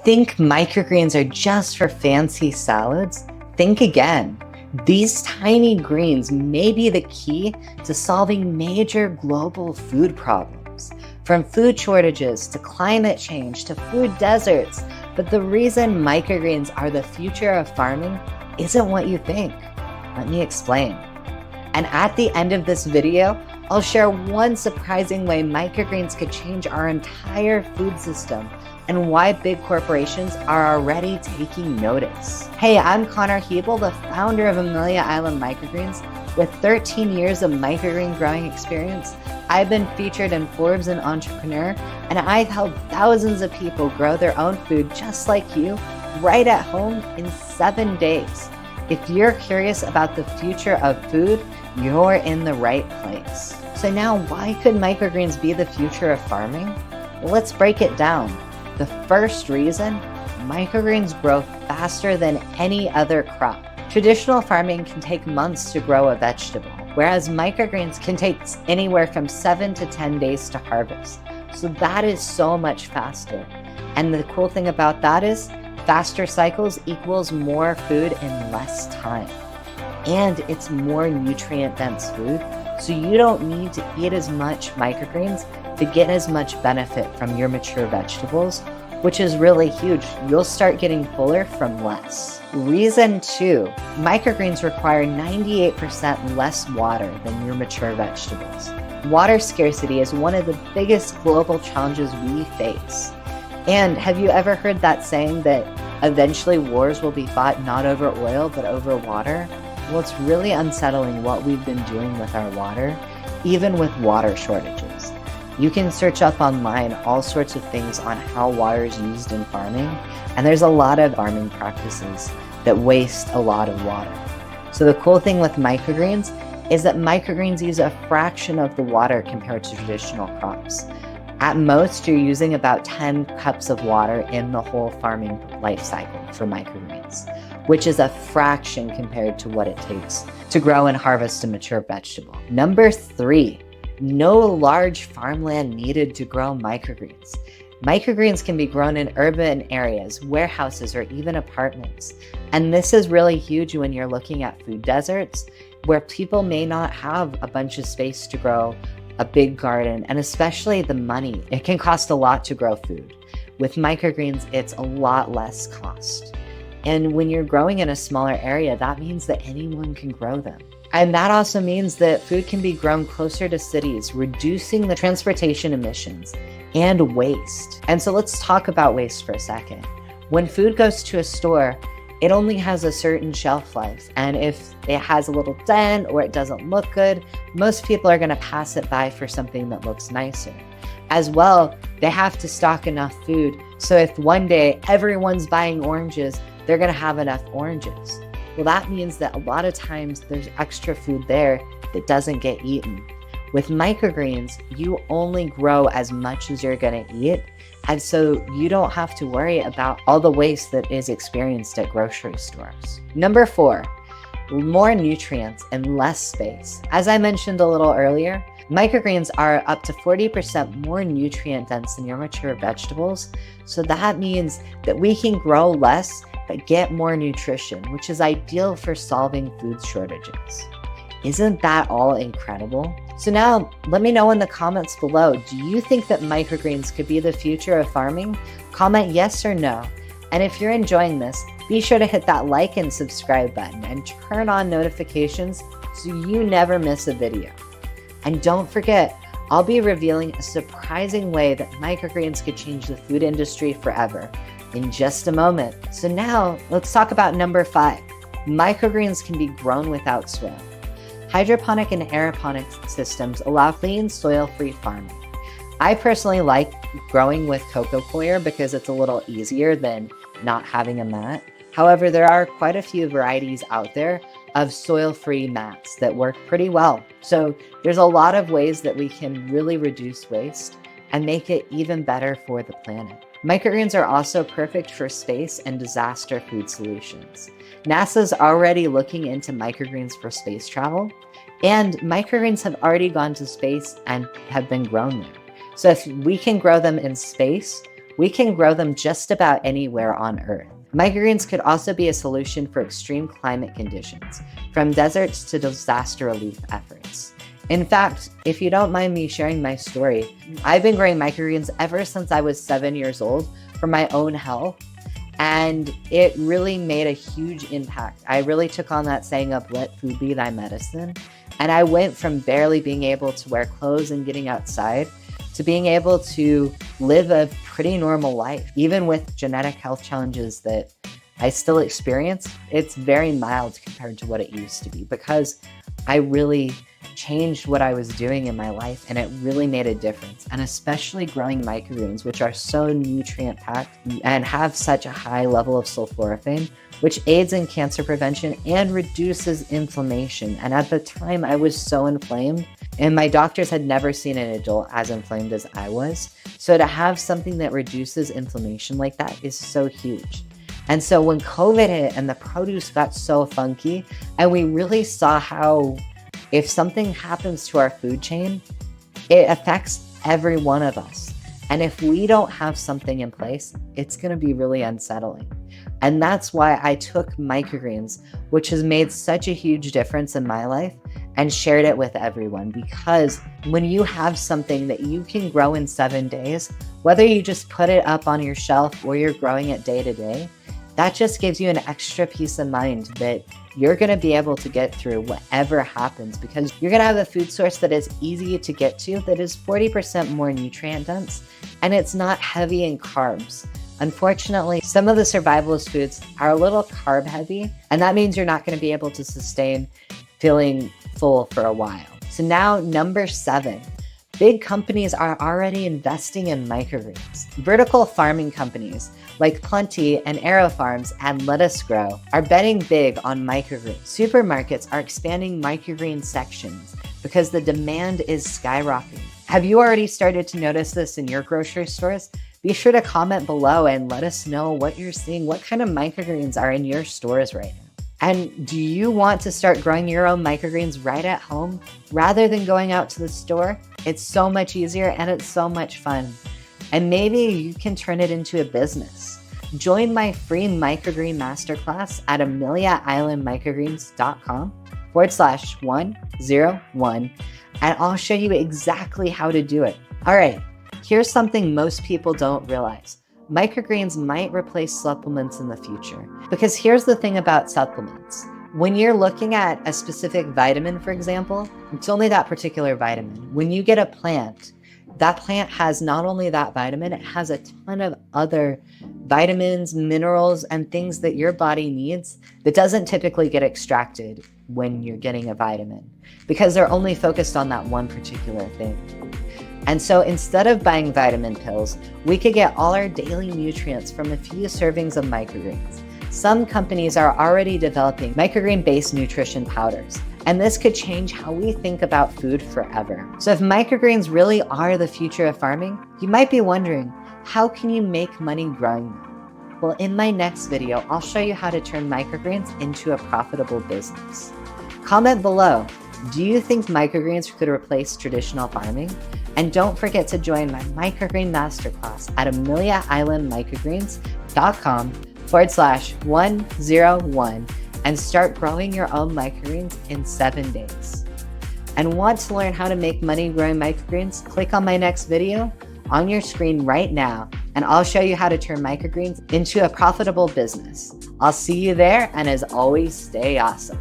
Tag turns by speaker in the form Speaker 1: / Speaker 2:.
Speaker 1: Think microgreens are just for fancy salads? Think again. These tiny greens may be the key to solving major global food problems, from food shortages to climate change to food deserts. But the reason microgreens are the future of farming isn't what you think. Let me explain. And at the end of this video, I'll share one surprising way microgreens could change our entire food system and why big corporations are already taking notice. Hey, I'm Connor Hebel, the founder of Amelia Island Microgreens. With 13 years of microgreen growing experience, I've been featured in Forbes and Entrepreneur, and I've helped thousands of people grow their own food just like you, right at home in 7 days. If you're curious about the future of food, you're in the right place. So now, why could microgreens be the future of farming? Well, let's break it down. The first reason, microgreens grow faster than any other crop. Traditional farming can take months to grow a vegetable, whereas microgreens can take anywhere from 7 to 10 days to harvest. So that is so much faster. And the cool thing about that is, faster cycles equals more food in less time. And it's more nutrient-dense food, so you don't need to eat as much microgreens to get as much benefit from your mature vegetables, which is really huge. You'll start getting fuller from less. Reason 2, microgreens require 98% less water than your mature vegetables. Water scarcity is one of the biggest global challenges we face. And have you ever heard that saying that eventually wars will be fought not over oil, but over water? Well, it's really unsettling what we've been doing with our water, even with water shortages. You can search up online all sorts of things on how water is used in farming, and there's a lot of farming practices that waste a lot of water. So the cool thing with microgreens is that microgreens use a fraction of the water compared to traditional crops. At most, you're using about 10 cups of water in the whole farming life cycle for microgreens, which is a fraction compared to what it takes to grow and harvest a mature vegetable. Number 3, no large farmland needed to grow microgreens. Microgreens can be grown in urban areas, warehouses, or even apartments. And this is really huge when you're looking at food deserts, where people may not have a bunch of space to grow a big garden, and especially the money. It can cost a lot to grow food. With microgreens, it's a lot less cost. And when you're growing in a smaller area, that means that anyone can grow them. And that also means that food can be grown closer to cities, reducing the transportation emissions and waste. And so let's talk about waste for a second. When food goes to a store, it only has a certain shelf life. And if it has a little dent or it doesn't look good, most people are gonna pass it by for something that looks nicer. As well, they have to stock enough food. So if one day everyone's buying oranges, they're gonna have enough oranges. Well, that means that a lot of times there's extra food there that doesn't get eaten. With microgreens, you only grow as much as you're gonna eat, and so you don't have to worry about all the waste that is experienced at grocery stores. Number 4, more nutrients and less space. As I mentioned a little earlier, microgreens are up to 40% more nutrient dense than your mature vegetables, so that means that we can grow less but get more nutrition, which is ideal for solving food shortages. Isn't that all incredible? So now, let me know in the comments below, do you think that microgreens could be the future of farming? Comment yes or no. And if you're enjoying this, be sure to hit that like and subscribe button and turn on notifications so you never miss a video. And don't forget, I'll be revealing a surprising way that microgreens could change the food industry forever in just a moment. So now, let's talk about number 5. Microgreens can be grown without soil. Hydroponic and aeroponic systems allow clean, soil-free farming. I personally like growing with coco coir because it's a little easier than not having a mat. However, there are quite a few varieties out there of soil-free mats that work pretty well. So there's a lot of ways that we can really reduce waste and make it even better for the planet. Microgreens are also perfect for space and disaster food solutions. NASA's already looking into microgreens for space travel, and microgreens have already gone to space and have been grown there. So if we can grow them in space, we can grow them just about anywhere on Earth. Microgreens could also be a solution for extreme climate conditions, from deserts to disaster relief efforts. In fact, if you don't mind me sharing my story, I've been growing microgreens ever since I was 7 years old for my own health, and it really made a huge impact. I really took on that saying of let food be thy medicine, and I went from barely being able to wear clothes and getting outside to being able to live a pretty normal life. Even with genetic health challenges that I still experience, it's very mild compared to what it used to be because I really changed what I was doing in my life, and it really made a difference. And especially growing microgreens, which are so nutrient packed and have such a high level of sulforaphane, which aids in cancer prevention and reduces inflammation. And at the time I was so inflamed, and my doctors had never seen an adult as inflamed as I was. So to have something that reduces inflammation like that is so huge. And so when COVID hit and the produce got so funky, and we really saw how if something happens to our food chain, it affects every one of us. And if we don't have something in place, it's going to be really unsettling. And that's why I took microgreens, which has made such a huge difference in my life, and shared it with everyone. Because when you have something that you can grow in 7 days, whether you just put it up on your shelf or you're growing it day to day, that just gives you an extra peace of mind that you're going to be able to get through whatever happens, because you're going to have a food source that is easy to get to, that is 40% more nutrient dense, and it's not heavy in carbs. Unfortunately, some of the survivalist foods are a little carb heavy, and that means you're not going to be able to sustain feeling full for a while. So now, number 7. Big companies are already investing in microgreens. Vertical farming companies like Plenty and AeroFarms and Lettuce Grow are betting big on microgreens. Supermarkets are expanding microgreen sections because the demand is skyrocketing. Have you already started to notice this in your grocery stores? Be sure to comment below and let us know what you're seeing. What kind of microgreens are in your stores right now? And do you want to start growing your own microgreens right at home rather than going out to the store? It's so much easier and it's so much fun. And maybe you can turn it into a business. Join my free microgreen masterclass at ameliaislandmicrogreens.com/101, and I'll show you exactly how to do it. All right, here's something most people don't realize. Microgreens might replace supplements in the future. Because here's the thing about supplements. When you're looking at a specific vitamin, for example, it's only that particular vitamin. When you get a plant, that plant has not only that vitamin, it has a ton of other vitamins, minerals, and things that your body needs that doesn't typically get extracted when you're getting a vitamin, because they're only focused on that one particular thing. And so instead of buying vitamin pills, we could get all our daily nutrients from a few servings of microgreens. Some companies are already developing microgreen-based nutrition powders, and this could change how we think about food forever. So if microgreens really are the future of farming, you might be wondering, how can you make money growing them? Well, in my next video, I'll show you how to turn microgreens into a profitable business. Comment below, do you think microgreens could replace traditional farming? And don't forget to join my microgreen masterclass at ameliaislandmicrogreens.com/101 and start growing your own microgreens in 7 days. And want to learn how to make money growing microgreens? Click on my next video on your screen right now, and I'll show you how to turn microgreens into a profitable business. I'll see you there, and as always, stay awesome.